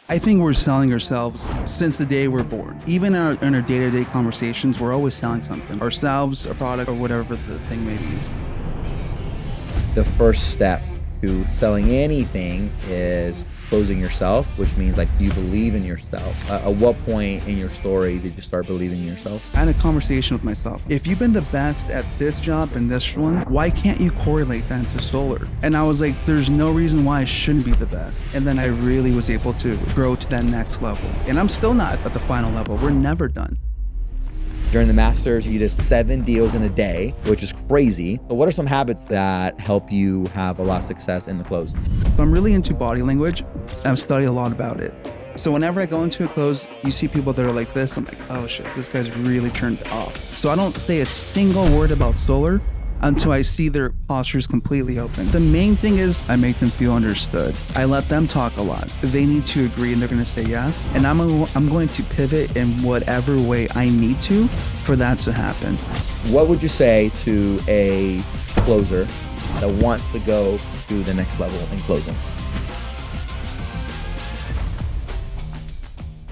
I think we're selling ourselves since the day we're born. Even in our day-to-day conversations, we're always selling something. Ourselves, a product, or whatever the thing may be. The first step to selling anything is closing yourself, which means like you believe in yourself. At what point in your story did you start believing in yourself? I had a conversation with myself. If you've been the best at this job and this one, why can't you correlate that into solar? And I was like, there's no reason why I shouldn't be the best. And then I really was able to grow to that next level. And I'm still not at the final level. We're never done. During the Masters, you did 7 deals in a day, which is crazy. But what are some habits that help you have a lot of success in the close? So I'm really into body language. I've studied a lot about it. So whenever I go into a close, you see people that are like this, I'm like, oh shit, this guy's really turned off. So I don't say a single word about solar until I see their postures completely open. The main thing is I make them feel understood. I let them talk a lot. They need to agree and they're gonna say yes. And I'm going to pivot in whatever way I need to for that to happen. What would you say to a closer that wants to go to the next level in closing?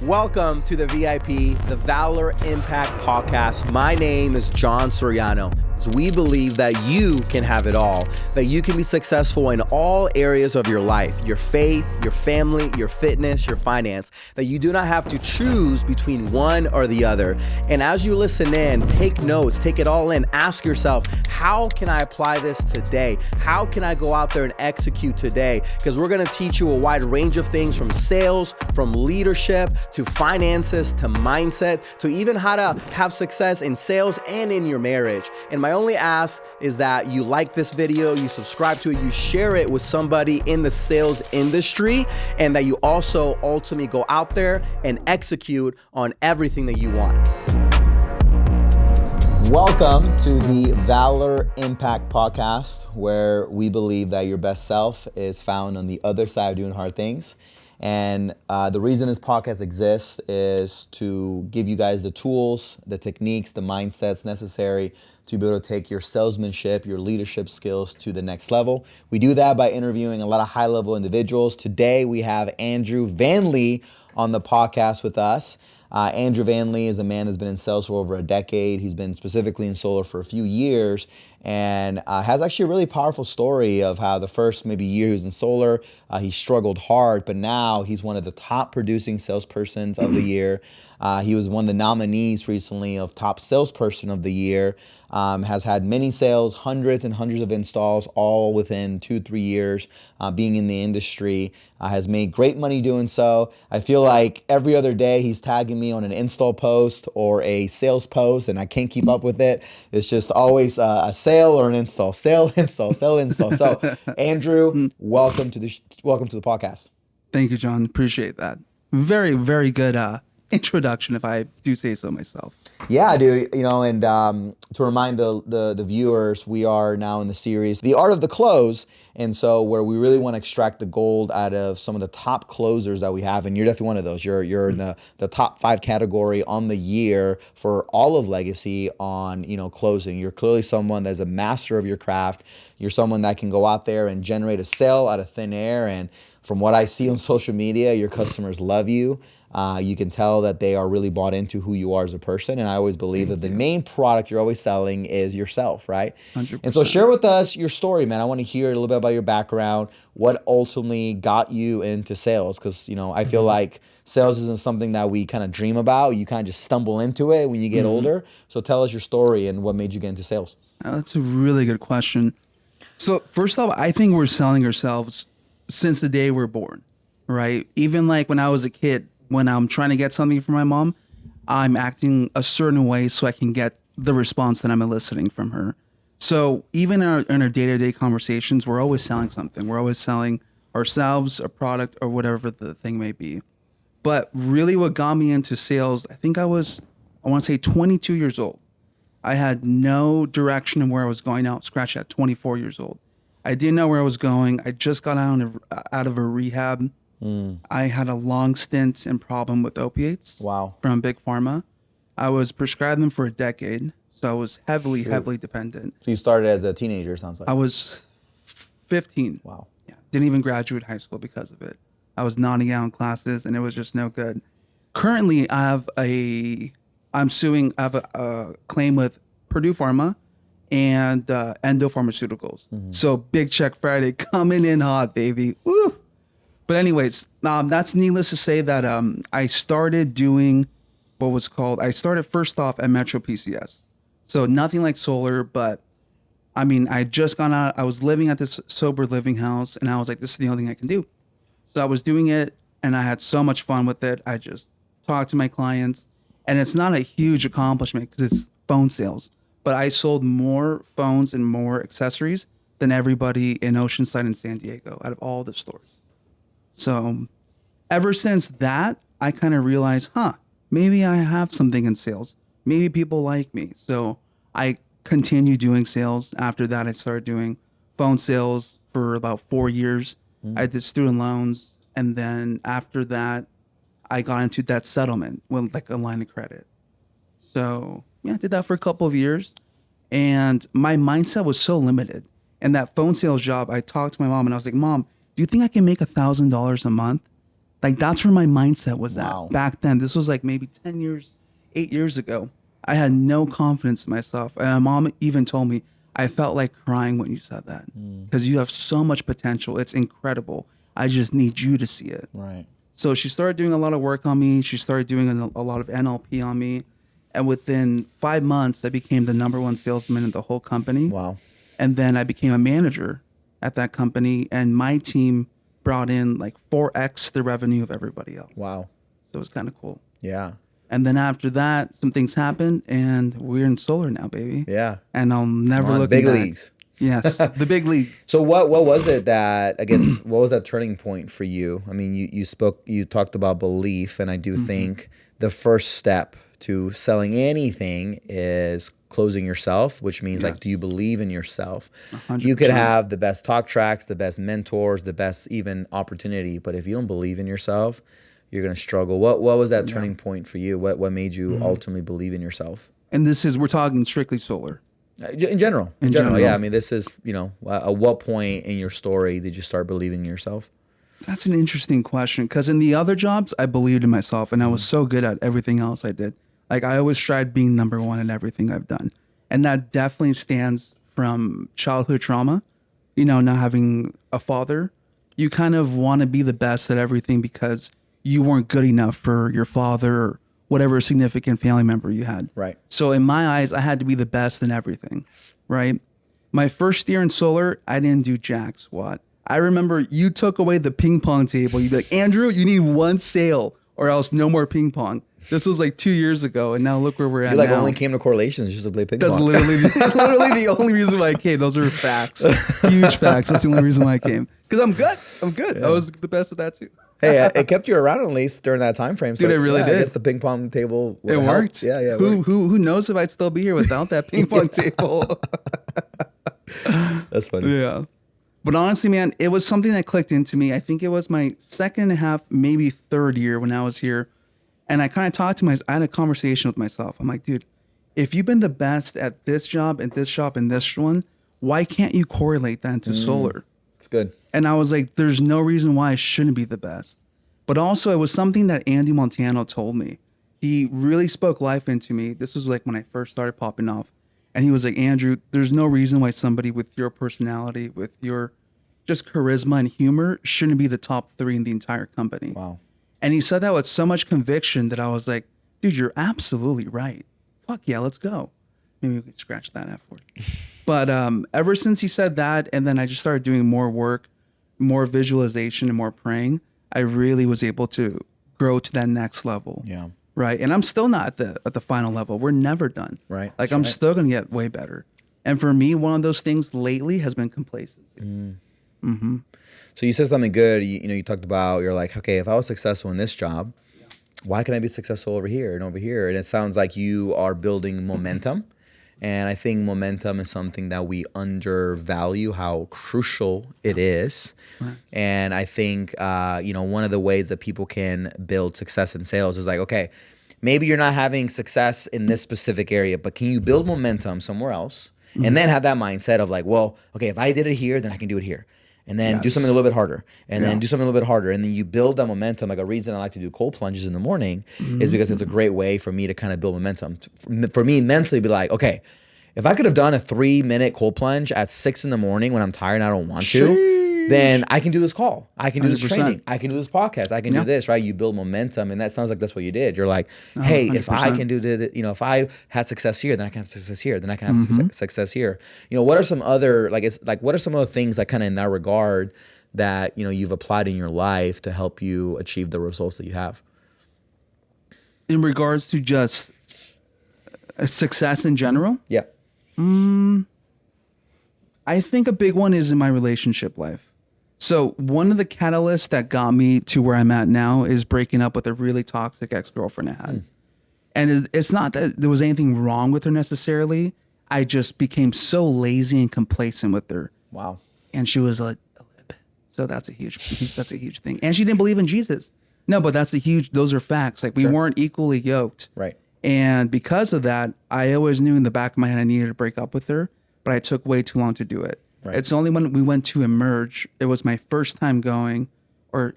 Welcome to the VIP, the Valor Impact Podcast. My name is Jon Soriano. We believe that you can have it all, that you can be successful in all areas of your life, your faith, your family, your fitness, your finance, that you do not have to choose between one or the other. And as you listen in, take notes, take it all in, ask yourself, how can I apply this today? How can I go out there and execute today? Because we're gonna teach you a wide range of things, from sales, from leadership, to finances, to mindset, to even how to have success in sales and in your marriage. And my only ask is that you like this video, you subscribe to it, you share it with somebody in the sales industry, and that you also ultimately go out there and execute on everything that you want. Welcome to the Valor Impact Podcast, where we believe that your best self is found on the other side of doing hard things. And the reason this podcast exists is to give you guys the tools, the techniques, the mindsets necessary to be able to take your salesmanship, your leadership skills to the next level. We do that by interviewing a lot of high-level individuals. Today, we have Andrew Van Lee on the podcast with us. Andrew Van Lee is a man that's been in sales for over a decade. He's been specifically in solar for a few years, and has actually a really powerful story of how the first maybe year he was in solar, he struggled hard, but now he's one of the top producing salespersons of the year. He was one of the nominees recently of top salesperson of the year. Has had many sales, hundreds and hundreds of installs, all within 2-3 years being in the industry. Has made great money doing so. I feel like every other day he's tagging me on an install post or a sales post, and I can't keep up with it. It's just always a sale or an install, sale, install, sale, install. So, Andrew, welcome to the podcast. Thank you, John. Appreciate that. Very, very good introduction, if I do say so myself. Yeah, I do. You know, and to remind the viewers, we are now in the series, The Art of the Close. And so where we really want to extract the gold out of some of the top closers that we have, and you're definitely one of those. You're in the top 5 category on the year for all of Legacy on, closing. You're clearly someone that's a master of your craft. You're someone that can go out there and generate a sale out of thin air. And from what I see on social media, your customers love you. You can tell that they are really bought into who you are as a person. And I always believe that the main product you're always selling is yourself, right? 100%. And so share with us your story, man. I want to hear a little bit about your background, what ultimately got you into sales. Because, I feel like sales isn't something that we kind of dream about. You kind of just stumble into it when you get older. So tell us your story and what made you get into sales. That's a really good question. So first off, I think we're selling ourselves since the day we're born, right? Even like when I was a kid, when I'm trying to get something from my mom, I'm acting a certain way so I can get the response that I'm eliciting from her. So even in our day-to-day conversations, we're always selling something. We're always selling ourselves, a product, or whatever the thing may be. But really what got me into sales, I think I want to say 22 years old. I had no direction in where I was going out, scratch at 24 years old. I didn't know where I was going. I just got out of a rehab. I had a long stint and problem with opiates. Wow. From Big Pharma. I was prescribed them for a decade, so I was heavily dependent. So you started as a teenager, sounds like. I was 15. Wow. Yeah. Didn't even graduate high school because of it. I was nodding out in classes, and it was just no good. Currently, I have a claim with Purdue Pharma and Endo Pharmaceuticals. So big check Friday coming in hot, baby. Woo! But anyways, that's needless to say that I started doing I started first off at Metro PCS. So nothing like solar, but I mean, I just gone out. I was living at this sober living house, and I was like, this is the only thing I can do. So I was doing it, and I had so much fun with it. I just talked to my clients, and it's not a huge accomplishment because it's phone sales. But I sold more phones and more accessories than everybody in Oceanside and San Diego out of all the stores. So ever since that, I kind of realized, maybe I have something in sales. Maybe people like me. So I continued doing sales. After that, I started doing phone sales for about 4 years. I did student loans. And then after that, I got into debt settlement with like a line of credit. So yeah, I did that for a couple of years. And my mindset was so limited. And that phone sales job, I talked to my mom and I was like, Mom, do you think I can make $1,000 a month? Like, that's where my mindset was at back then. This was like maybe 8 years ago. I had no confidence in myself. And my mom even told me, I felt like crying when you said that because you have so much potential. It's incredible. I just need you to see it. Right. So she started doing a lot of work on me. She started doing a lot of NLP on me. And within 5 months, I became the #1 salesman in the whole company. Wow. And then I became a manager at that company. And my team brought in like 4x the revenue of everybody else. Wow. So it was kind of cool. Yeah. And then after that, some things happened, and we're in solar now, baby. Yeah. And I'll never look big back. leagues. Yes, the big league. So what was it that, I guess, what was that turning point for you? I mean, you talked about belief, and I do think the first step to selling anything is closing yourself, which means like, do you believe in yourself? 100%. You could have the best talk tracks, the best mentors, the best even opportunity, but if you don't believe in yourself, you're going to struggle. What was that turning point for you? What made you ultimately believe in yourself? And we're talking strictly solar. In general, yeah. I mean, this is, at what point in your story did you start believing in yourself? That's an interesting question, because in the other jobs, I believed in myself, and I was so good at everything else I did. Like, I always tried being #1 in everything I've done. And that definitely stems from childhood trauma, not having a father. You kind of want to be the best at everything because you weren't good enough for your father or whatever significant family member you had. Right. So in my eyes, I had to be the best in everything, right? My first year in solar, I didn't do jack squat. I remember you took away the ping pong table. You'd be like, Andrew, you need 1 sale or else no more ping pong. This was like 2 years ago, and now look where we're at now. You only came to correlations just to play ping pong. That's literally the only reason why I came. Those are facts. Huge facts. That's the only reason why I came. Because I'm good. Yeah. I was the best at that too. Hey, it kept you around at least during that time frame. So dude, it really did. I guess the ping pong table worked. Yeah. Who knows if I'd still be here without that ping pong table? That's funny. Yeah. But honestly, man, it was something that clicked into me. I think it was my second and a half, maybe third year when I was here. And I kind of I had a conversation with myself. I'm like, dude, if you've been the best at this job and this job and this one, why can't you correlate that into solar? It's good. And I was like, there's no reason why I shouldn't be the best. But also, it was something that Andy Montano told me. He really spoke life into me. This was like when I first started popping off. And he was like, Andrew, there's no reason why somebody with your personality, with your just charisma and humor shouldn't be the top 3 in the entire company. Wow. And he said that with so much conviction that I was like, dude, you're absolutely right. Fuck yeah, let's go. Maybe we could scratch that F word. But ever since he said that, and then I just started doing more work, more visualization and more praying, I really was able to grow to that next level. Yeah. Right. And I'm still not at the final level. We're never done. Right. Like, I'm still going to get way better. And for me, one of those things lately has been complacency. So you said something good. You talked about, you're like, okay, if I was successful in this job, why can't I be successful over here and over here? And it sounds like you are building momentum. And I think momentum is something that we undervalue how crucial it is. Right. And I think, one of the ways that people can build success in sales is like, okay, maybe you're not having success in this specific area, but can you build momentum somewhere else? And then have that mindset of like, well, okay, if I did it here, then I can do it here. and then do Yes. something a little bit harder, and then Yeah. do something a little bit harder, and then you build that momentum. Like a reason I like to do cold plunges in the morning is because it's a great way for me to kind of build momentum. For me mentally, be like, okay, if I could have done a 3-minute cold plunge at 6 a.m. when I'm tired and I don't want to, then I can do this call. I can do this 100%. training. I can do this podcast. I can do this, right? You build momentum, and that sounds like that's what you did. You're like, hey, if I 100%. can do this, if I had success here, then I can have success here. Then I can have success here. What are some other, what are some other things that kind of in that regard that, you've applied in your life to help you achieve the results that you have? In regards to just success in general, Yeah. I think a big one is in my relationship life. So one of the catalysts that got me to where I'm at now is breaking up with a really toxic ex-girlfriend I had. And it's not that there was anything wrong with her necessarily. I just became so lazy and complacent with her. Wow. And she was like, so that's a huge thing. And she didn't believe in Jesus. No, but those are facts. Like we weren't equally yoked. Right. And because of that, I always knew in the back of my head I needed to break up with her, but I took way too long to do it. Right. It's only when we went to Emerge, it was my first time going, that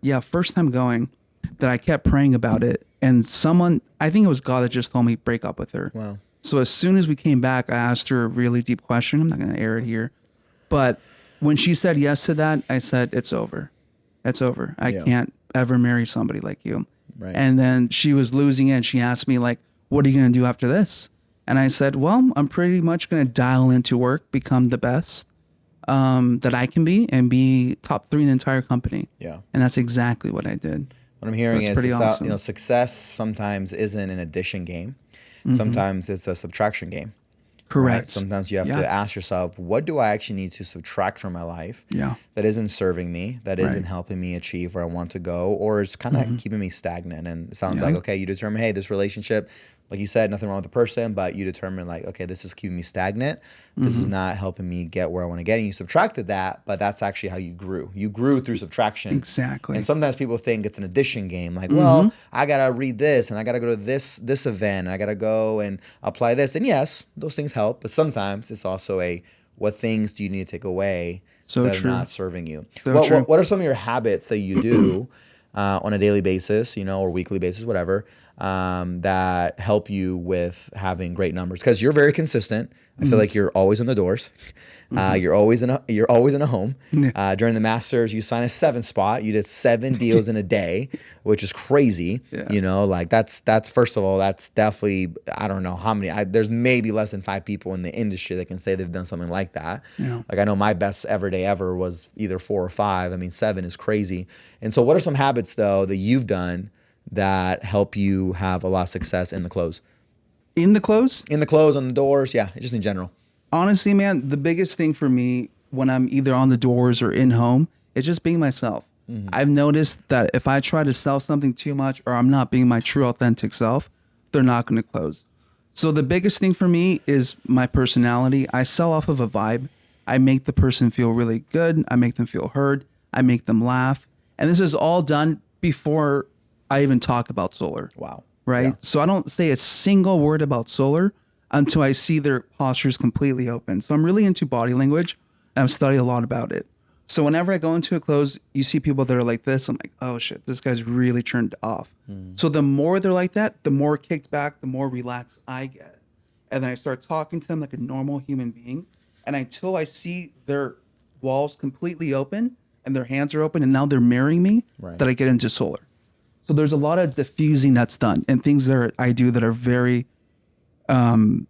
I kept praying about it. And I think it was God that just told me break up with her. Wow. So as soon as we came back, I asked her a really deep question. I'm not going to air it here. But when she said yes to that, I said, it's over. It's over. I can't ever marry somebody like you. Right. And then she was losing it. And she asked me, like, what are you going to do after this? And I said, well, I'm pretty much going to dial into work, become the best that I can be, and be top 3 in the entire company. Yeah. And that's exactly what I did. What I'm hearing That's is, pretty awesome. success sometimes isn't an addition game. Sometimes it's a subtraction game. Correct. Right? Sometimes you have to ask yourself, what do I actually need to subtract from my life that isn't serving me, that isn't helping me achieve where I want to go, or it's kind of keeping me stagnant? And it sounds like, okay, you determine, hey, this relationship, like you said, nothing wrong with the person, but you determine like, okay, this is keeping me stagnant. This is not helping me get where I want to get. And you subtracted that, but that's actually how you grew. You grew through subtraction. Exactly. And sometimes people think it's an addition game. Like, well, I got to read this, and I got to go to this event, and I got to go and apply this. And yes, those things help, but sometimes it's also what things do you need to take away that are not serving you? What are some of your habits that you do on a daily basis, or weekly basis, whatever, that help you with having great numbers? Because you're very consistent. I feel like you're always on the doors. You're always in a home. During the Masters, you signed a 7 spot. You did 7 deals in a day, which is crazy. Like that's first of all, that's definitely, I don't know how many. There's maybe less than 5 people in the industry that can say they've done something like that. Like I know my best ever day ever was either 4 or 5. I mean, 7 is crazy. And so, what are some habits though that you've done that help you have a lot of success in the close? In the close? In the close, on the doors, just in general. Honestly, man, the biggest thing for me when I'm either on the doors or in home is just being myself. I've noticed that if I try to sell something too much or I'm not being my true authentic self, they're not going to close. So the biggest thing for me is my personality. I sell off of a vibe. I make the person feel really good. I make them feel heard. I make them laugh. And this is all done before I even talk about solar. Wow. Right? Yeah. So I don't say a single word about solar until I see their postures completely open. So I'm really into body language, and I've studied a lot about it. So whenever I go into a close, you see people that are like this, I'm like, oh shit, this guy's really turned off. So the more they're like that, the more kicked back, the more relaxed I get. And then I start talking to them like a normal human being. And until I see their walls completely open and their hands are open and now they're marrying me, that I get into solar. So there's a lot of diffusing that's done and things that I do that are very done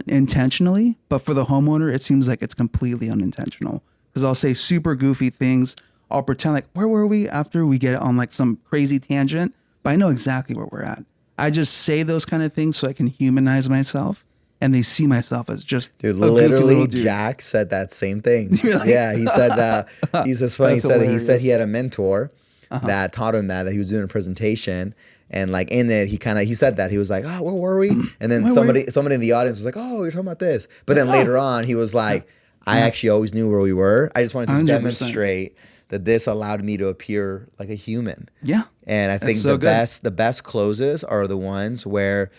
intentionally. But for the homeowner, it seems like it's completely unintentional. Because I'll say super goofy things. I'll pretend like, where were we after we get on like some crazy tangent? But I know exactly where we're at. I just say those kind of things so I can humanize myself. And they see myself as just dude. A goofy Literally, little dude. Jack said that same thing. Yeah, he said that. He's just funny. He said he had a mentor that taught him that he was doing a presentation, and like in it, he said that he was like, oh, where were we? And then somebody in the audience was like, oh, you're talking about this. But then later on, he was like, I actually always knew where we were. I just wanted to 100%. demonstrate that this allowed me to appear like a human. Yeah. And I think so the best closes are the ones where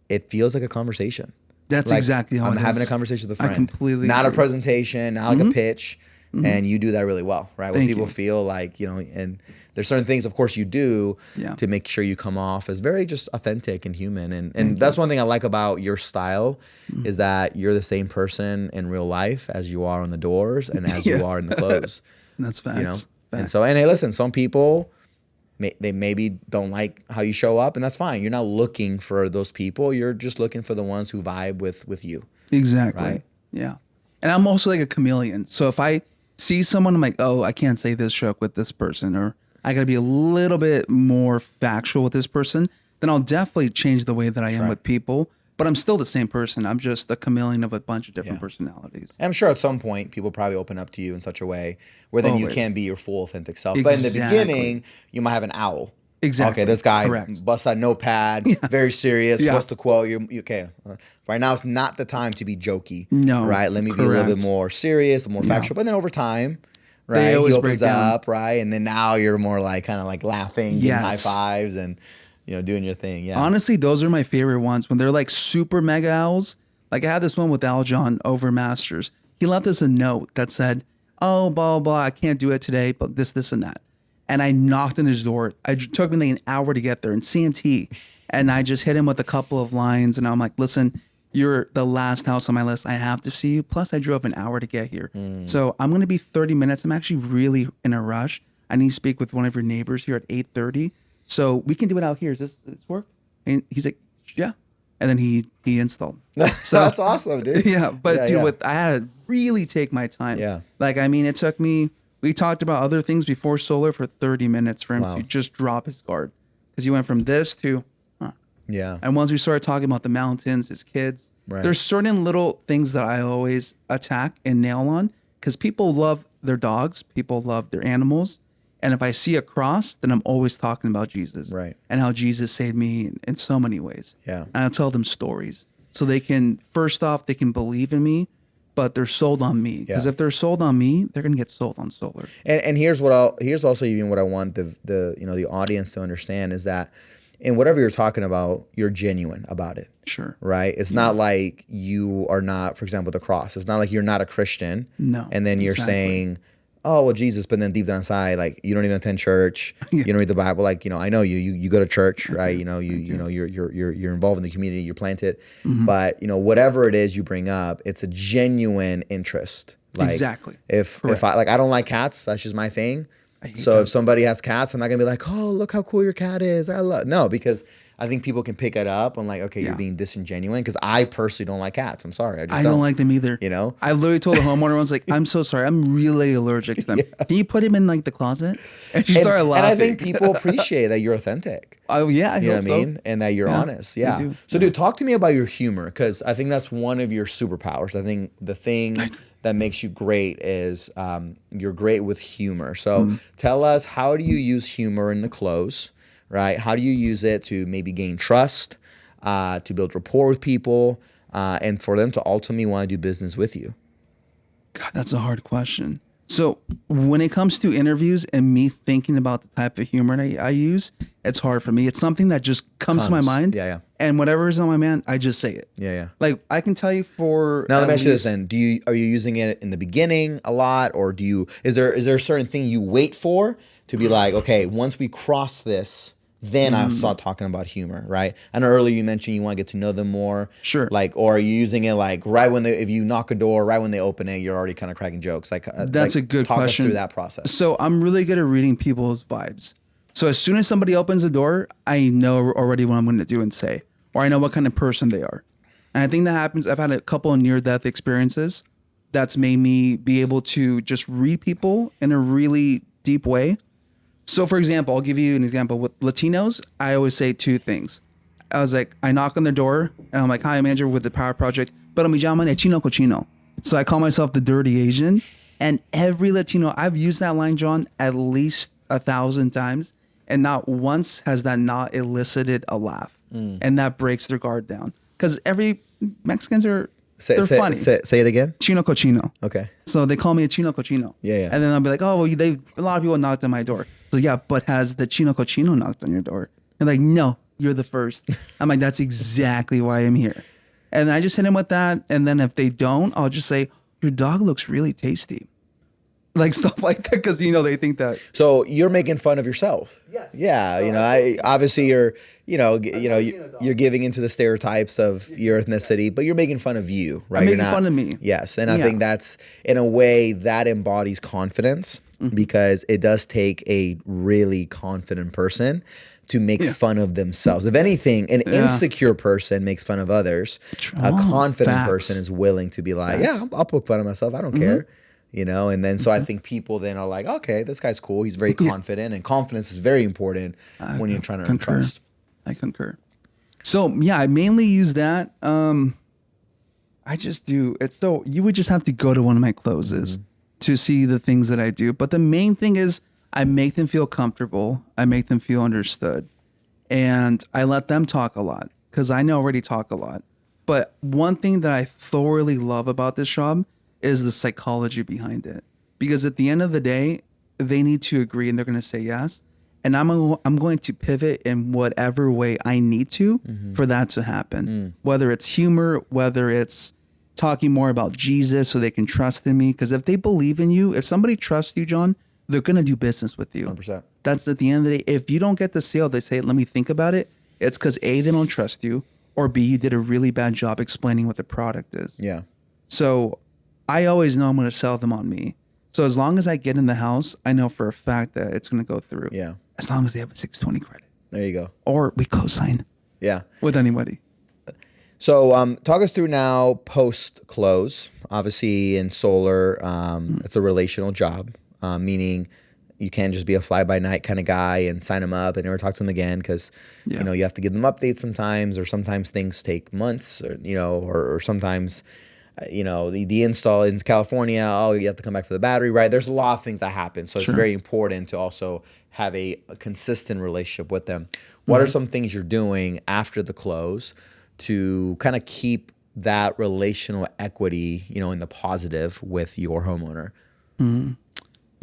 it feels like a conversation. That's like exactly how I'm it having is. a conversation with a friend. I completely not agree. a presentation, not like a pitch. and you do that really well, right? When people feel like, and there's certain things, of course, you do to make sure you come off as very just authentic and human. And that's one thing I like about your style is that you're the same person in real life as you are on the doors and as you are in the clothes. That's facts. And so, and hey, listen, some people, they maybe don't like how you show up, and that's fine. You're not looking for those people. You're just looking for the ones who vibe with you. Exactly. Right? Yeah. And I'm also like a chameleon. So if I see someone, I'm like, oh, I can't say this joke with this person, or I got to be a little bit more factual with this person, then I'll definitely change the way that I am with people. But I'm still the same person. I'm just the chameleon of a bunch of different personalities. And I'm sure at some point people probably open up to you in such a way where then you can be your full authentic self. But in the beginning, you might have an owl. Exactly. Okay, this guy busts out notepad, very serious. What's the quote? Okay. Right now, it's not the time to be jokey. No. Right? Let me be a little bit more serious, more factual. But then over time, right, he opens up, right? And then now you're more like kind of like laughing, giving high fives, and doing your thing. Yeah. Honestly, those are my favorite ones when they're like super mega owls. Like I had this one with Jon over Masters. He left us a note that said, "Oh, blah blah, I can't do it today, but this and that." And I knocked on his door. It took me like an hour to get there in CNT, and I just hit him with a couple of lines. And I'm like, "Listen, you're the last house on my list. I have to see you. Plus, I drove an hour to get here, so I'm gonna be 30 minutes. I'm actually really in a rush. I need to speak with one of your neighbors here at 8:30." So we can do it out here. Does this work? And he's like, yeah. And then he installed. So that's awesome, dude. Yeah. But I had to really take my time. Yeah. Like, I mean, it took me, we talked about other things before solar for 30 minutes for him to just drop his guard. Because he went from this to, Yeah. And once we started talking about the mountains, his kids, there's certain little things that I always attack and nail on. Because people love their dogs. People love their animals. And if I see a cross, then I'm always talking about Jesus. Right. And how Jesus saved me in so many ways. Yeah. And I'll tell them stories. So they can, first off, they can believe in me, but they're sold on me. Because if they're sold on me, they're going to get sold on solar. And here's also even what I want the audience to understand is that in whatever you're talking about, you're genuine about it. Sure. Right? It's not like you are not, for example, the cross. It's not like you're not a Christian. No. And then you're saying, oh, well, Jesus, but then deep down inside, like you don't even attend church, you don't read the Bible. Like, I know you go to church, right? You're involved in the community, you're planted. But whatever it is you bring up, it's a genuine interest. Like, exactly. If I don't like cats, that's just my thing. So if somebody has cats, I'm not gonna be like, oh, look how cool your cat is. No, because I think people can pick it up and like, okay, you're being disingenuine, because I personally don't like cats. I'm sorry. I don't like them either. I literally told the homeowner, I was like, I'm so sorry. I'm really allergic to them. Can you put him in like the closet? And she started laughing. And I think people appreciate that you're authentic. Oh yeah. You know what I mean? And that you're honest. Yeah. So dude, talk to me about your humor, because I think that's one of your superpowers. I think the thing that makes you great is you're great with humor. So tell us, how do you use humor in the close? Right? How do you use it to maybe gain trust, to build rapport with people, and for them to ultimately want to do business with you? God, that's a hard question. So when it comes to interviews and me thinking about the type of humor I use, it's hard for me. It's something that just comes to my mind. Yeah. And whatever is on my mind, I just say it. Yeah. Like I can tell you for now. Let me ask you this then: are you using it in the beginning a lot, or is there a certain thing you wait for to be like, okay, once we cross this, then I'll start talking about humor, right? I know earlier you mentioned you want to get to know them more. Sure. Like, or are you using it like if you knock a door, right when they open it, you're already kind of cracking jokes? Like, that's a good question. Talk us through that process. So I'm really good at reading people's vibes. So as soon as somebody opens the door, I know already what I'm going to do and say, or I know what kind of person they are. And I think that happens. I've had a couple of near-death experiences that's made me be able to just read people in a really deep way. So, for example, I'll give you an example. With Latinos, I always say two things. I was like, I knock on their door, and I'm like, hi, I'm Andrew with the Power Project, pero me llaman chino cochino. So I call myself the dirty Asian. And every Latino, I've used that line, Jon, at least 1,000 times, and not once has that not elicited a laugh. And that breaks their guard down. Because every Mexicans are... They're funny. Say it again. Chino cochino. Okay. So they call me a chino cochino. Yeah. And then I'll be like, oh, well, a lot of people knocked on my door. So yeah, but has the chino cochino knocked on your door? And like, no, you're the first. I'm like, that's exactly why I'm here. And then I just hit him with that. And then if they don't, I'll just say, your dog looks really tasty. like stuff like that, because they think that. So you're making fun of yourself. Yes. Yeah, So I obviously you're you're giving into the stereotypes of your ethnicity, but you're making fun of you, right? I'm making You're not, fun of me. Yes, and I think that's in a way that embodies confidence because it does take a really confident person to make fun of themselves. If anything, an insecure person makes fun of others. A confident person is willing to be like, I'll poke fun of myself. I don't care. And then so I think people then are like, okay, this guy's cool. He's very confident, and confidence is very important when you're trying to earn trust. I concur. So I mainly use that. I just do it. So you would just have to go to one of my closes to see the things that I do. But the main thing is I make them feel comfortable. I make them feel understood, and I let them talk a lot because I know already talk a lot. But one thing that I thoroughly love about this job is the psychology behind it. Because at the end of the day, they need to agree and they're going to say yes. And I'm going to pivot in whatever way I need to for that to happen. Whether it's humor, whether it's talking more about Jesus so they can trust in me. Because if they believe in you, if somebody trusts you, John, they're going to do business with you. 100%. That's at the end of the day. If you don't get the sale, they say, let me think about it. It's because A, they don't trust you, or B, you did a really bad job explaining what the product is. Yeah. So I always know I'm going to sell them on me. So as long as I get in the house, I know for a fact that it's going to go through. Yeah. As long as they have a 620 credit. There you go. Or we co-sign. Yeah. With anybody. So talk us through now post-close. Obviously in solar, it's a relational job, meaning you can't just be a fly-by-night kind of guy and sign them up and never talk to them again because, you have to give them updates sometimes, or sometimes things take months, or sometimes, the install in California, you have to come back for the battery, right? There's a lot of things that happen. So it's very important to also have a consistent relationship with them. What are some things you're doing after the close to kind of keep that relational equity, in the positive with your homeowner?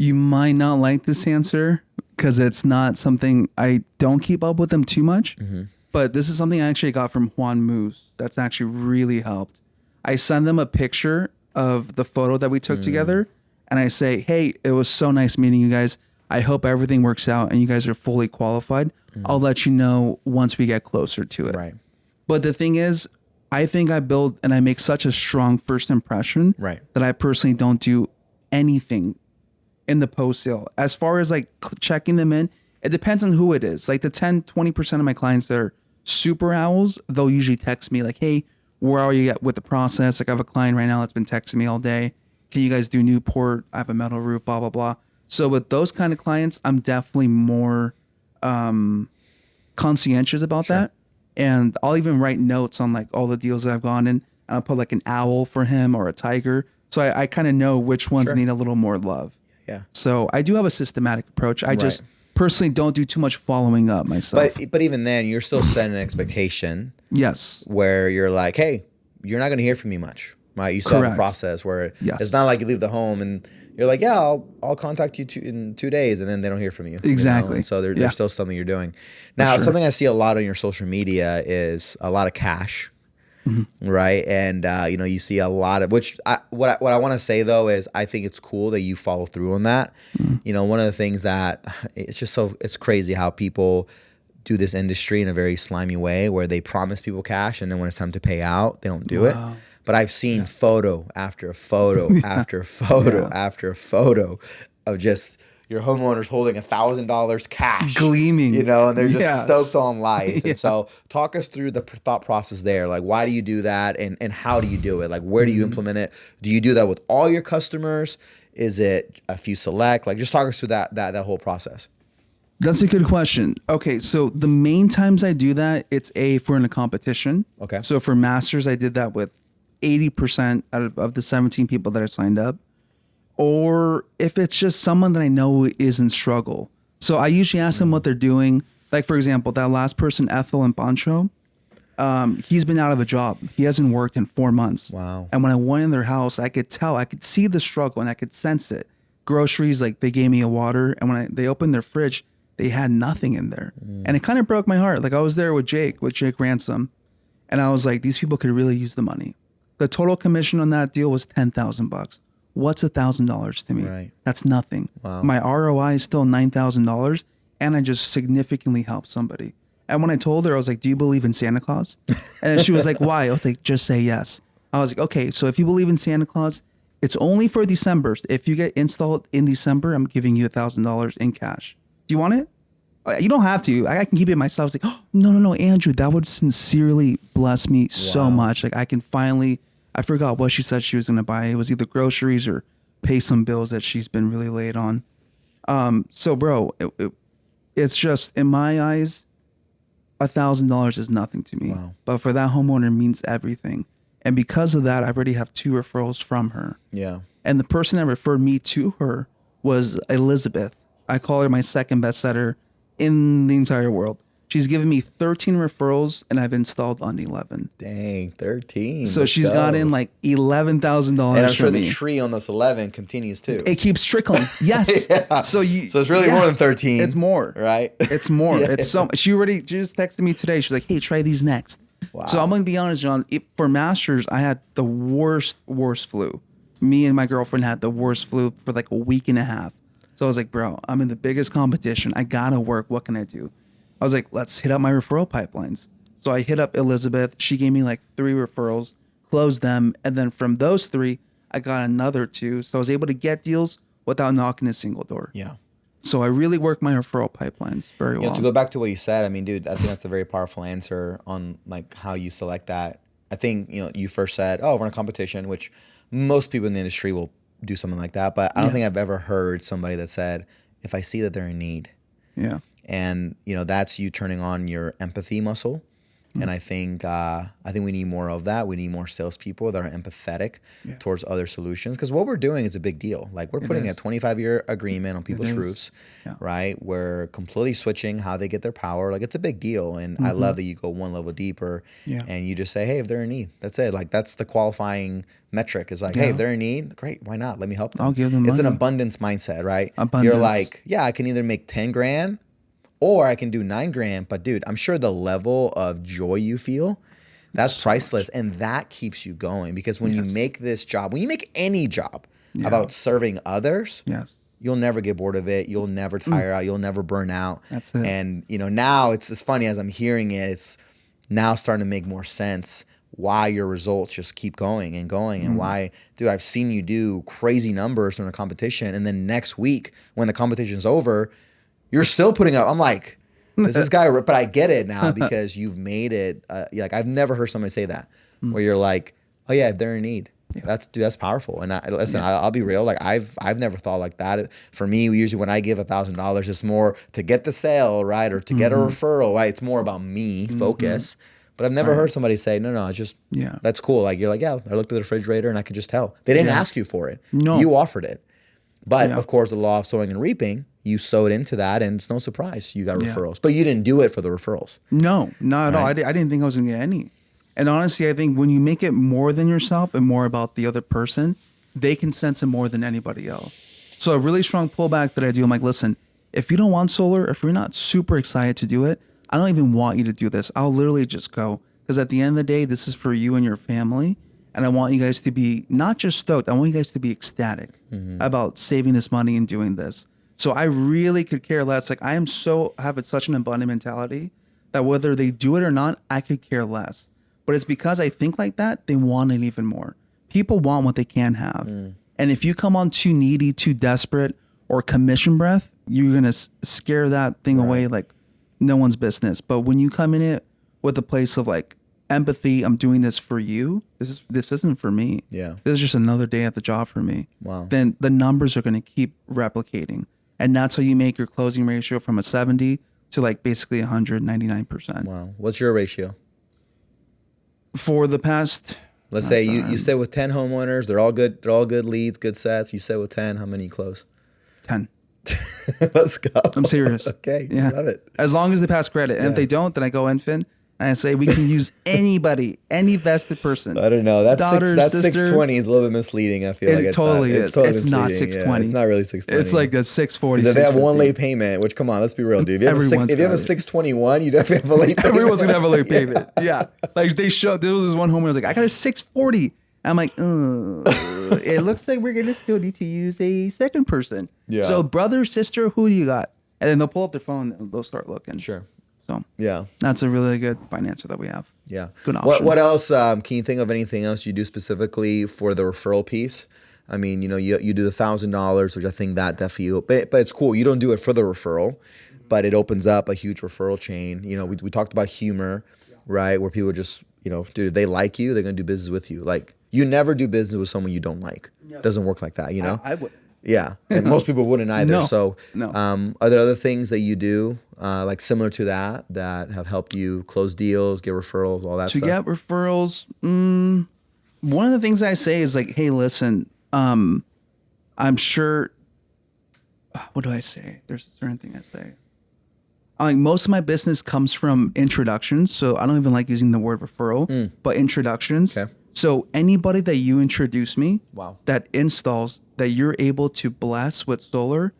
You might not like this answer because it's not something I don't keep up with them too much. But this is something I actually got from Juan Moose that's actually really helped. I send them a picture of the photo that we took together, and I say, hey, it was so nice meeting you guys. I hope everything works out and you guys are fully qualified. I'll let you know once we get closer to it. Right. But the thing is, I think I build and I make such a strong first impression that I personally don't do anything in the post sale. As far as like checking them in, it depends on who it is. Like the 10-20% of my clients that are super owls, they'll usually text me like, hey, where are you at with the process? Like I have a client right now that's been texting me all day. Can you guys do Newport? I have a metal roof, blah, blah, blah. So with those kind of clients, I'm definitely more conscientious about that. And I'll even write notes on like all the deals that I've gone in. And I'll put like an owl for him or a tiger. So I kind of know which ones need a little more love. Yeah. So I do have a systematic approach. I just personally don't do too much following up myself. But even then, you're still setting an expectation. Yes. Where you're like, hey, you're not going to hear from me much. Right? You still have a process where it's not like you leave the home and you're like, yeah, I'll contact you in 2 days, and then they don't hear from you. Exactly. So there's still something you're doing. Now, something I see a lot on your social media is a lot of cash, right? And you see a lot of what I want to say though is I think it's cool that you follow through on that. One of the things that it's crazy how people do this industry in a very slimy way where they promise people cash and then when it's time to pay out, they don't do it. But I've seen photo after photo after photo after photo of just your homeowners holding $1,000 cash, gleaming, and they're just stoked on life. And so, talk us through the thought process there. Like, why do you do that, and how do you do it? Like, where do you implement it? Do you do that with all your customers? Is it a few select? Like, just talk us through that whole process. That's a good question. Okay, so the main times I do that, it's if we're in a competition. Okay. So for Masters, I did that with 80% out of the 17 people that are signed up. Or if it's just someone that I know is in struggle. So I usually ask them what they're doing. Like, for example, that last person, Ethel and Pancho, he's been out of a job. He hasn't worked in 4 months. Wow. And when I went in their house, I could tell, I could see the struggle and I could sense it. Groceries, like they gave me a water. And when they opened their fridge, they had nothing in there. And it kind of broke my heart. Like I was there with Jake Ransom. And I was like, these people could really use the money. The total commission on that deal was $10,000. what's $1,000 to me? Right. That's nothing. Wow. My ROI is still $9,000, and I just significantly helped somebody. And when I told her, I was like, do you believe in Santa Claus? And she was like, why? I was like, just say yes. I was like, okay, so if you believe in Santa Claus, it's only for December. If you get installed in December, I'm giving you $1,000 in cash. Do you want it? You don't have to. I can keep it myself. I was like, oh, no, Andrew, that would sincerely bless me so much. Like I can finally, I forgot what she said she was going to buy. It was either groceries or pay some bills that she's been really late on. So bro, it's just, in my eyes, $1,000 is nothing to me. Wow. But for that homeowner, it means everything. And because of that, I already have 2 referrals from her. Yeah. And the person that referred me to her was Elizabeth. I call her my second best setter in the entire world. She's given me 13 referrals, and I've installed on 11. Dang, 13. So she's got in like $11,000. And I'm sure from the me. tree on this 11 continues too. It keeps trickling. Yes. Yeah. So it's really more than 13. It's more. Right? It's more. Yeah. It's so. She just texted me today. She's like, "Hey, try these next." Wow. So I'm gonna be honest, John. For Masters, I had the worst flu. Me and my girlfriend had the worst flu for like a week and a half. So I was like, bro, I'm in the biggest competition. I gotta work. What can I do? I was like, let's hit up my referral pipelines. So I hit up Elizabeth. She gave me like 3 referrals, closed them. And then from those 3, I got another 2. So I was able to get deals without knocking a single door. Yeah. So I really work my referral pipelines very well. To go back to what you said, I mean, dude, I think that's a very powerful answer on like how you select that. I think, you first said, oh, we're in a competition, which most people in the industry will do something like that. But I don't think I've ever heard somebody that said, if I see that they're in need. Yeah. And, that's you turning on your empathy muscle. And I think we need more of that. We need more salespeople that are empathetic towards other solutions. Because what we're doing is a big deal. Like we're putting a 25-year agreement on people's roofs, right? We're completely switching how they get their power. Like it's a big deal. And I love that you go one level deeper and you just say, hey, if they're in need, that's it. Like that's the qualifying metric is like, hey, if they're in need, great. Why not? Let me help them. I'll give them It's money. an abundance mindset, right? Abundance. You're like, yeah, I can either make 10 grand or I can do 9 grand, but dude, I'm sure the level of joy you feel, that's priceless. And that keeps you going because when you make this job, when you make any job about serving others, you'll never get bored of it. You'll never tire out. You'll never burn out. That's it. And now it's funny as I'm hearing it, it's now starting to make more sense why your results just keep going and going and why, dude, I've seen you do crazy numbers in a competition. And then next week when the competition's over, you're still putting up. I'm like, this guy, but I get it now because you've made it. Like I've never heard somebody say that where you're like, oh yeah, if they're in need, that's powerful. And I'll be real. Like I've never thought like that. For me, usually when I give $1,000, it's more to get the sale, right, or to get a referral, right. It's more about me focus. But I've never heard somebody say, no, it's just that's cool. Like you're like, yeah, I looked at the refrigerator and I could just tell they didn't ask you for it. No, you offered it. But of course, the law of sowing and reaping. You sowed into that, and it's no surprise you got referrals. But you didn't do it for the referrals. No, not at all. I didn't think I was going to get any. And honestly, I think when you make it more than yourself and more about the other person, they can sense it more than anybody else. So a really strong pullback that I do, I'm like, listen, if you don't want solar, if you're not super excited to do it, I don't even want you to do this. I'll literally just go. Because at the end of the day, this is for you and your family. And I want you guys to be not just stoked. I want you guys to be ecstatic about saving this money and doing this. So I really could care less. Like I have such an abundant mentality that whether they do it or not, I could care less. But it's because I think like that, they want it even more. People want what they can have. And if you come on too needy, too desperate, or commission breath, you're going to scare that thing away like no one's business. But when you come in it with a place of like empathy, I'm doing this for you. This isn't for me. Yeah. This is just another day at the job for me. Wow. Then the numbers are going to keep replicating. And that's how you make your closing ratio from a 70 to like basically 199%. Wow. What's your ratio? For the past... Let's say you sit with 10 homeowners. They're all good leads, good sets. You sit with 10. How many you close? 10. Let's go. I'm serious. Okay. Yeah. Love it. As long as they pass credit. And if they don't, then I go infin. And I say we can use anybody, any vested person. I don't know. That's daughter, 620 is a little bit misleading. I feel like it totally is. It's not misleading. 620. It's not really 620. It's like a 640. If they have one late payment, which come on, let's be real, dude. If you have a 621, you definitely have a late payment. Everyone's gonna have a late payment. Yeah. Like there was this one home where I was like, I got a 640. And I'm like, it looks like we're gonna still need to use a second person. Yeah. So brother, sister, who do you got? And then they'll pull up their phone and they'll start looking. Sure. So Yeah. that's a really good financer that we have. Yeah. Good option. What else? Can you think of anything else you do specifically for the referral piece? I mean, you do the $1,000, which I think that definitely, but it's cool. You don't do it for the referral, but it opens up a huge referral chain. We talked about humor, right? Where people just, dude, if they like you, they're going to do business with you. Like, you never do business with someone you don't like. It doesn't work like that, I would. Yeah. And most people wouldn't either. No. So, No. Are there other things that you do, like similar to that have helped you close deals, get referrals, all that To stuff? get referrals, one of the things I say is like, hey, listen, I'm sure. What do I say? There's a certain thing I say. Like most of my business comes from introductions, so I don't even like using the word referral, but introductions. Okay. So anybody that you introduce me, Wow. that installs, that you're able to bless with solar,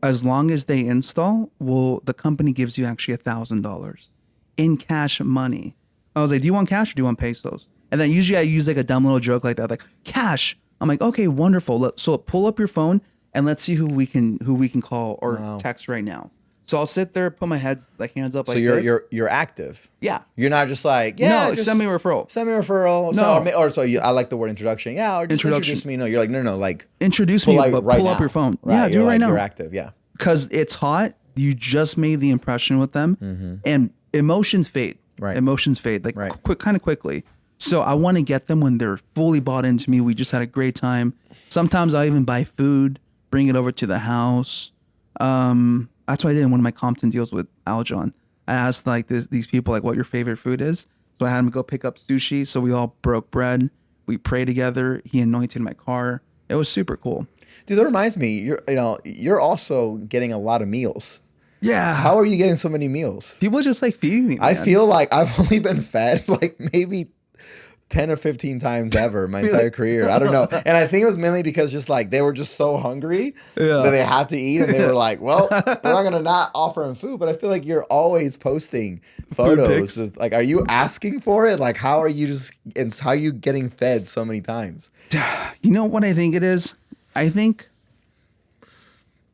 as long as they install, the company gives you actually $1,000 in cash money. I was like, do you want cash or do you want pesos? And then usually I use like a dumb little joke like that, like cash. I'm like, okay, wonderful. So pull up your phone and let's see who we can call or text right now. So I'll sit there, put my hands up So like this. you're active. Yeah. You're not just like, No, just send me a referral. Send me a referral. No. I like the word introduction. Yeah, or just introduce me. No, you're like, no, like Introduce me, but pull up your phone. Yeah, do it right now. You're active, yeah. Because it's hot. You just made the impression with them, and emotions fade. Right. Emotions fade quickly. So I want to get them when they're fully bought into me. We just had a great time. Sometimes I'll even buy food, bring it over to the house. That's what I did in one of my Compton deals with Aljon. I asked like these people like what your favorite food is. So I had him go pick up sushi. So we all broke bread. We prayed together. He anointed my car. It was super cool. Dude, that reminds me, you're also getting a lot of meals. Yeah. How are you getting so many meals? People just like feeding me. I man. feel like I've only been fed like maybe 10 or 15 times ever my entire career. I don't know. And I think it was mainly because just like they were just so hungry that they had to eat. And they were like, well, we're not going to not offer them food. But I feel like you're always posting photos. Like, are you asking for it? Like, how are you getting fed so many times? You know what I think it is? I think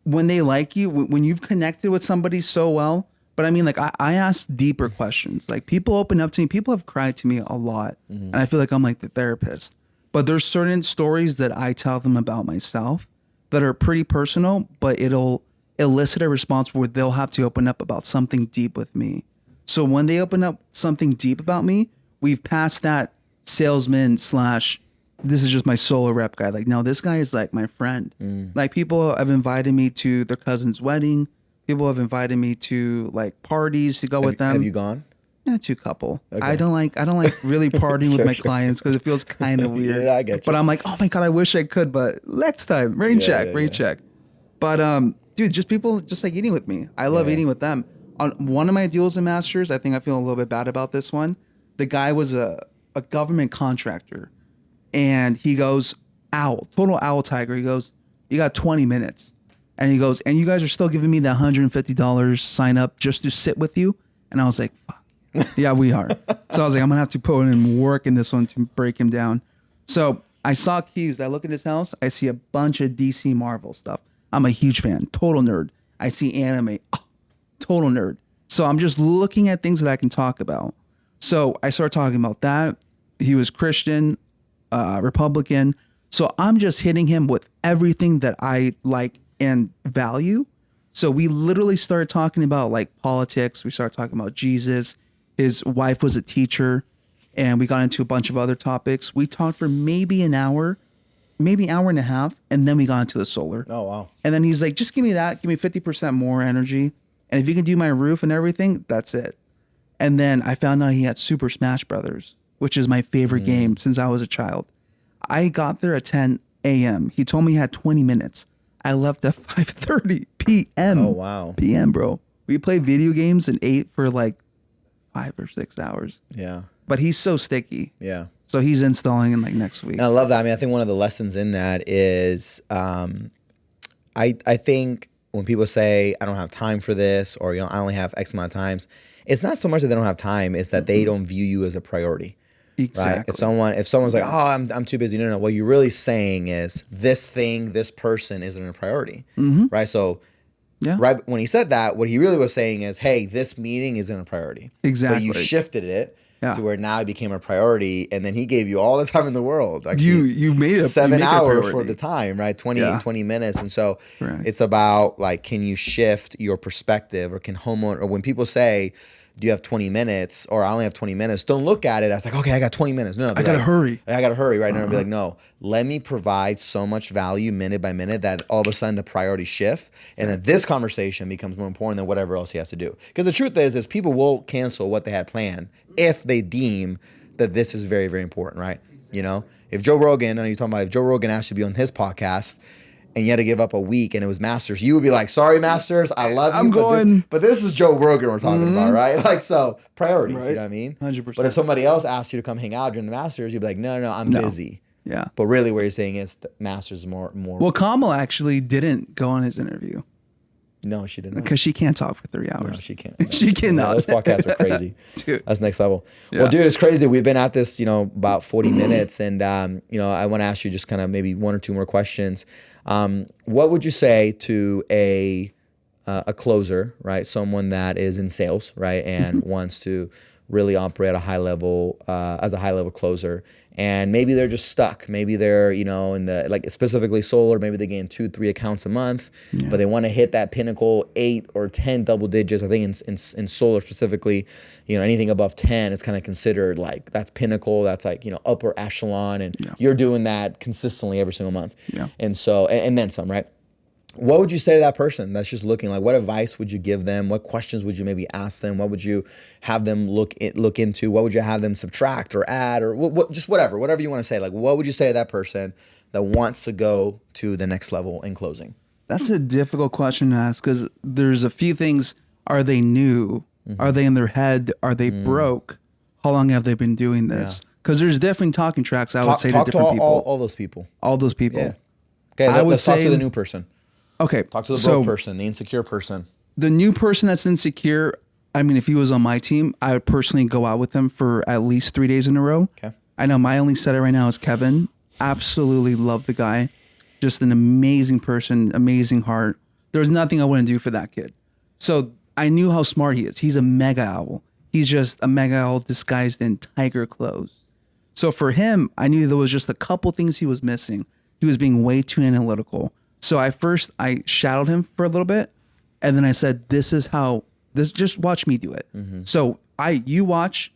when they like you, when you've connected with somebody so well, but I mean, like, I ask deeper questions. Like, people open up to me. People have cried to me a lot. And I feel like I'm like the therapist. But there's certain stories that I tell them about myself that are pretty personal, but it'll elicit a response where they'll have to open up about something deep with me. So when they open up something deep about me, we've passed that salesman / this is just my solo rep guy. Like, no, this guy is like my friend. Like, people have invited me to their cousin's wedding. People have invited me to like parties to go with them. Have you gone? Yeah, to a couple. Okay. I don't like really partying with my clients because it feels kind of weird. Yeah, I get you. But I'm like, oh my God, I wish I could, but next time, rain check. But dude, just people just like eating with me. I love eating with them. On one of my deals in Masters, I think I feel a little bit bad about this one. The guy was a government contractor, and he goes, total owl tiger. He goes, you got 20 minutes. And he goes, and you guys are still giving me the $150 sign up just to sit with you? And I was like, fuck. Yeah, we are. So I was like, I'm going to have to put in work in this one to break him down. So I saw Q's. I look at his house. I see a bunch of DC Marvel stuff. I'm a huge fan. Total nerd. I see anime. Total nerd. So I'm just looking at things that I can talk about. So I started talking about that. He was Christian, Republican. So I'm just hitting him with everything that I like and value. So we literally started talking about like politics. We started talking about Jesus. His wife was a teacher, and we got into a bunch of other topics. We talked for maybe an hour, maybe hour and a half, and then we got into the solar. Oh, wow. And then he's like, just give me that. Give me 50% more energy. And if you can do my roof and everything, that's it. And then I found out he had Super Smash Brothers, which is my favorite game since I was a child. I got there at 10 a.m. He told me he had 20 minutes. I left at 5:30 p.m. Oh, wow. p.m., bro. We played video games and ate for like 5 or 6 hours. Yeah. But he's so sticky. Yeah. So he's installing in like next week. And I love that. I mean, I think one of the lessons in that is I think when people say, I don't have time for this, or I only have X amount of times, it's not so much that they don't have time, it's that they don't view you as a priority. Exactly. Right? If someone's like, oh, I'm too busy. No. What you're really saying is this thing, this person isn't a priority, right? So, right when he said that, what he really was saying is, hey, this meeting isn't a priority. Exactly. But you shifted it to where now it became a priority, and then he gave you all the time in the world. Actually, you made it 7 hours for the time, right? 20 minutes. And so it's about like, can you shift your perspective, or can or when people say, do you have 20 minutes or I only have 20 minutes, don't look at it as like, okay, I got 20 minutes. No, I got to hurry. I got to hurry right now. Be like, no, let me provide so much value minute by minute that all of a sudden the priorities shift, and then this conversation becomes more important than whatever else he has to do. Because the truth is people will cancel what they had planned if they deem that this is very, very important, right? You know, if Joe Rogan, I know you're talking about, if Joe Rogan asked you to be on his podcast and you had to give up a week and it was Masters, you would be like, sorry, Masters, I love you, but this is Joe Rogan we're talking about, right? Like, so priorities, you know what I mean? 100%. But if somebody else asked you to come hang out during the Masters, you'd be like, no, I'm busy. Yeah. But really what you're saying is the Masters is more. Well, Kamala actually didn't go on his interview. No, she didn't. Because she can't talk for 3 hours. No, she can't. She cannot. No, those podcasts are crazy. Dude. That's next level. Yeah. Well, dude, it's crazy. We've been at this, about 40 minutes. And, I want to ask you just kind of maybe one or two more questions. What would you say to a closer, right? Someone that is in sales, right? And wants to really operate at a high level, as a high level closer. And maybe they're just stuck. Maybe they're, in the, like specifically solar, maybe they gain 2-3 accounts a month, but they want to hit that pinnacle 8 or 10 double digits. I think in solar specifically, anything above 10 is kind of considered like that's pinnacle. That's like, upper echelon. And you're doing that consistently every single month. Yeah. And so, and then some, right? What would you say to that person that's just looking? Like, what advice would you give them? What questions would you maybe ask them? What would you have them look into? What would you have them subtract or add, or just whatever you want to say? Like, what would you say to that person that wants to go to the next level in closing? That's a difficult question to ask, because there's a few things. Are they new? Are they in their head? Are they broke? How long have they been doing this? Because there's different talking tracks, I would say, to different people. All those people. All those people. Yeah. Okay, let's talk to the new person. Okay. Talk to the broke person, the insecure person. The new person that's insecure, I mean, if he was on my team, I would personally go out with him for at least 3 days in a row. Okay. I know my only setter right now is Kevin. Absolutely love the guy. Just an amazing person, amazing heart. There's nothing I wouldn't do for that kid. So I knew how smart he is. He's a mega owl. He's just a mega owl disguised in tiger clothes. So for him, I knew there was just a couple things he was missing. He was being way too analytical. So I shadowed him for a little bit, and then I said, just watch me do it. So you watch,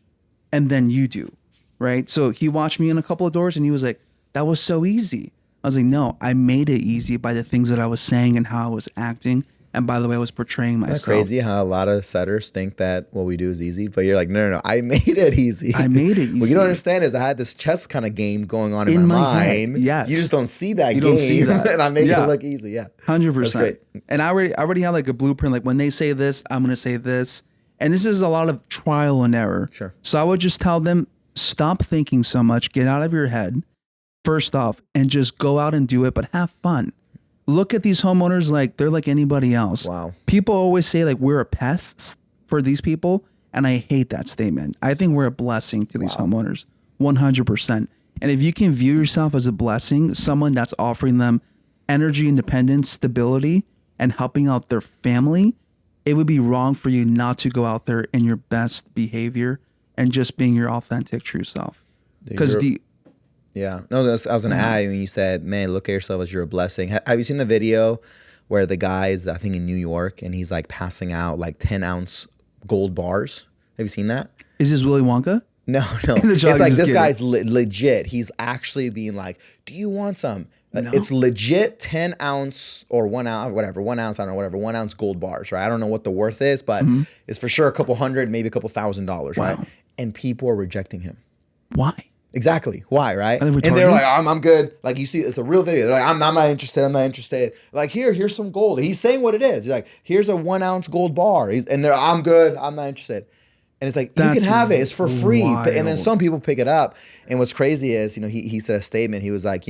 and then you do, right? So he watched me in a couple of doors, and he was like, that was so easy. I was like, no, I made it easy by the things that I was saying and how I was acting. And by the way, I was portraying myself. Isn't that crazy how a lot of setters think that what we do is easy, but you're like, no, I made it easy. I made it easy. What you don't understand is I had this chess kind of game going on in my mind. Head. Yes. You just don't see that you game. Don't see that. And I make it look easy. Yeah. 100%. And I already have like a blueprint. Like when they say this, I'm going to say this. And this is a lot of trial and error. Sure. So I would just tell them, stop thinking so much. Get out of your head, first off, and just go out and do it, but have fun. Look at these homeowners like they're like anybody else. Wow. People always say like we're a pest for these people, and I hate that statement. I think we're a blessing to these homeowners, 100%. And if you can view yourself as a blessing, someone that's offering them energy, independence, stability, and helping out their family, it would be wrong for you not to go out there in your best behavior and just being your authentic, true self. Because Yeah. No, I was going to add when you said, man, look at yourself as you're a blessing. Have you seen the video where the guy is, I think, in New York, and he's like passing out like 10-ounce gold bars? Have you seen that? Is this Willy Wonka? No. It's like this guy's legit. He's actually being like, do you want some? No. It's legit 10-ounce or 1 ounce, whatever, 1 ounce, I don't know, whatever, 1 ounce gold bars, right? I don't know what the worth is, but it's for sure a couple $100, maybe a couple $1,000, right? And people are rejecting him. Why? Exactly. Why, right? And they're like, I'm good. Like, you see, it's a real video. They're like, I'm not interested. Like, here's some gold. He's saying what it is. He's like, here's a 1 ounce gold bar. I'm good. I'm not interested. And it's like, you can have it. It's for free. Wild. And then some people pick it up. And what's crazy is, he said a statement. He was like,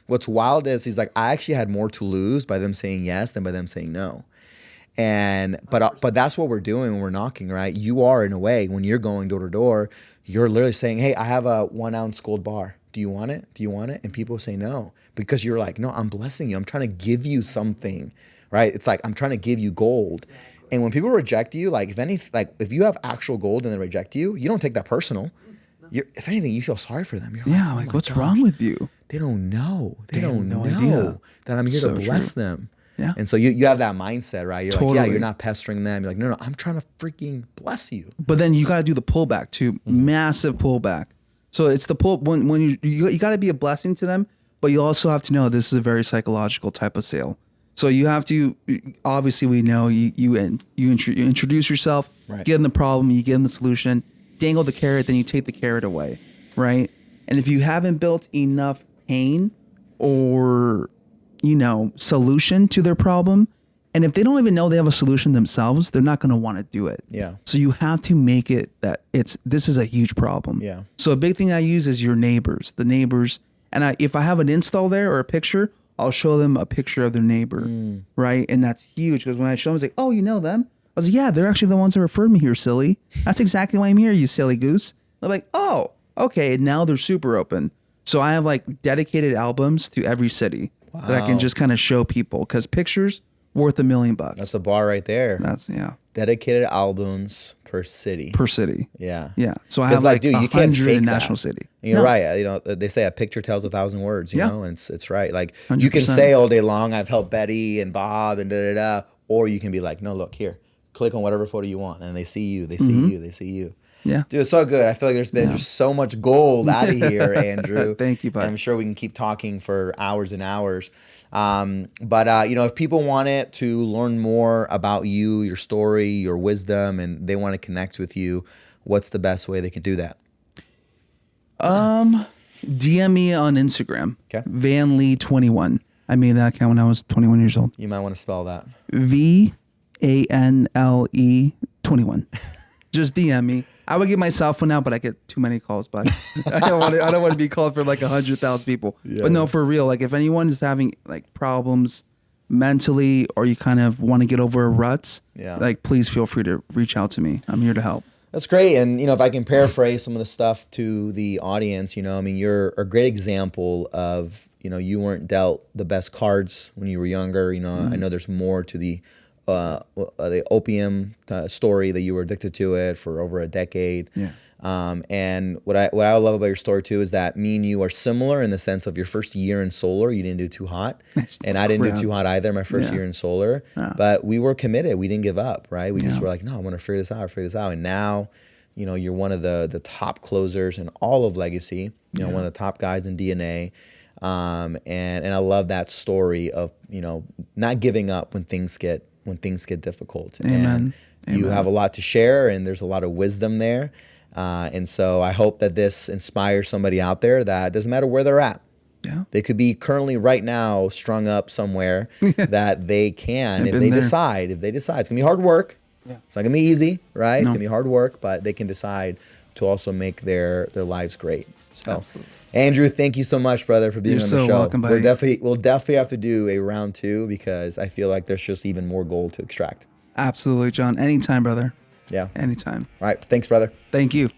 what's wild is he's like, I actually had more to lose by them saying yes than by them saying no. And but that's what we're doing when we're knocking, right? You are, in a way, when you're going door to door, you're literally saying, hey, I have a 1 ounce gold bar. Do you want it? Do you want it? And people say no, because you're like, no, I'm blessing you. I'm trying to give you something, right? It's like, I'm trying to give you gold. And when people reject you, like if you have actual gold and they reject you, you don't take that personal. If anything, you feel sorry for them. You're Yeah, like, like what's wrong with you? They don't know. They don't have no know idea. that I'm here to So bless true. them. Yeah. And so you have that mindset, right? You're like, Totally. yeah, you're not pestering them. You're like, no, I'm trying to freaking bless you. But then you got to do the pullback too. Massive pullback. So it's the pull when you got to be a blessing to them, but you also have to know this is a very psychological type of sale. So you have to, obviously we know you introduce yourself, Right. give them the problem, you give them the solution, dangle the carrot, then you take the carrot away, right? And if you haven't built enough pain or, solution to their problem, and if they don't even know they have a solution themselves, they're not going to want to do it. Yeah. So you have to make it that this is a huge problem. Yeah. So a big thing I use is the neighbors. And if I have an install there or a picture, I'll show them a picture of their neighbor, right? And that's huge, because when I show them, it's like, oh, you know them? I was like, yeah, they're actually the ones that referred me here, silly. That's exactly why I'm here, you silly goose. They're like, oh, okay. Now they're super open. So I have like dedicated albums to every city that I can just kind of show people, because pictures worth $1 million. That's a bar right there. That's Dedicated albums per city. per city. Yeah. Yeah. So I 'Cause, have like dude, you 100 can't fake in that. national city. And you're No. right. They say a picture tells 1,000 words, you Yeah. know, and it's right. Like, you can 100%. say all day long, I've helped Betty and Bob and or you can be like, no, look here, click on whatever photo you want. And they see you, they see you, they see you. Yeah. Dude, it's so good. I feel like there's been just so much gold out of here, Andrew. Thank you, bud. And I'm sure we can keep talking for hours and hours. But if people wanted to learn more about you, your story, your wisdom, and they want to connect with you, what's the best way they can do that? DM me on Instagram. Okay. VanLee21. I made that account when I was 21 years old. You might want to spell that. VANLE21. Just DM me. I would give my cell phone out, but I get too many calls. But I don't want to be called for like 100,000 people. But no, for real. Like if anyone is having like problems mentally, or you kind of want to get over a rut, like please feel free to reach out to me. I'm here to help. That's great. And, if I can paraphrase some of the stuff to the audience, you're a great example of, you weren't dealt the best cards when you were younger. I know there's more to the opium story, that you were addicted to it for over a decade. Yeah. And what I love about your story too is that me and you are similar in the sense of your first year in solar, you didn't do too hot, and I didn't do too hot either. My first year in solar, but we were committed. We didn't give up, right? We just were like, no, I want to figure this out. And now, you're one of the top closers in all of Legacy. One of the top guys in DNA. And I love that story of not giving up when things get difficult. Amen. And you have a lot to share, and there's a lot of wisdom there. And so I hope that this inspires somebody out there that doesn't matter where they're at. Yeah. They could be currently right now strung up somewhere that they can, if they decide, it's gonna be hard work. Yeah. It's not gonna be easy, right? It's gonna be hard work, but they can decide to also make their lives great. So absolutely. Andrew, thank you so much, brother, for being on the show. Welcome, buddy. We'll definitely have to do a round 2, because I feel like there's just even more gold to extract. Absolutely, John. Anytime, brother. Yeah. Anytime. All right. Thanks, brother. Thank you.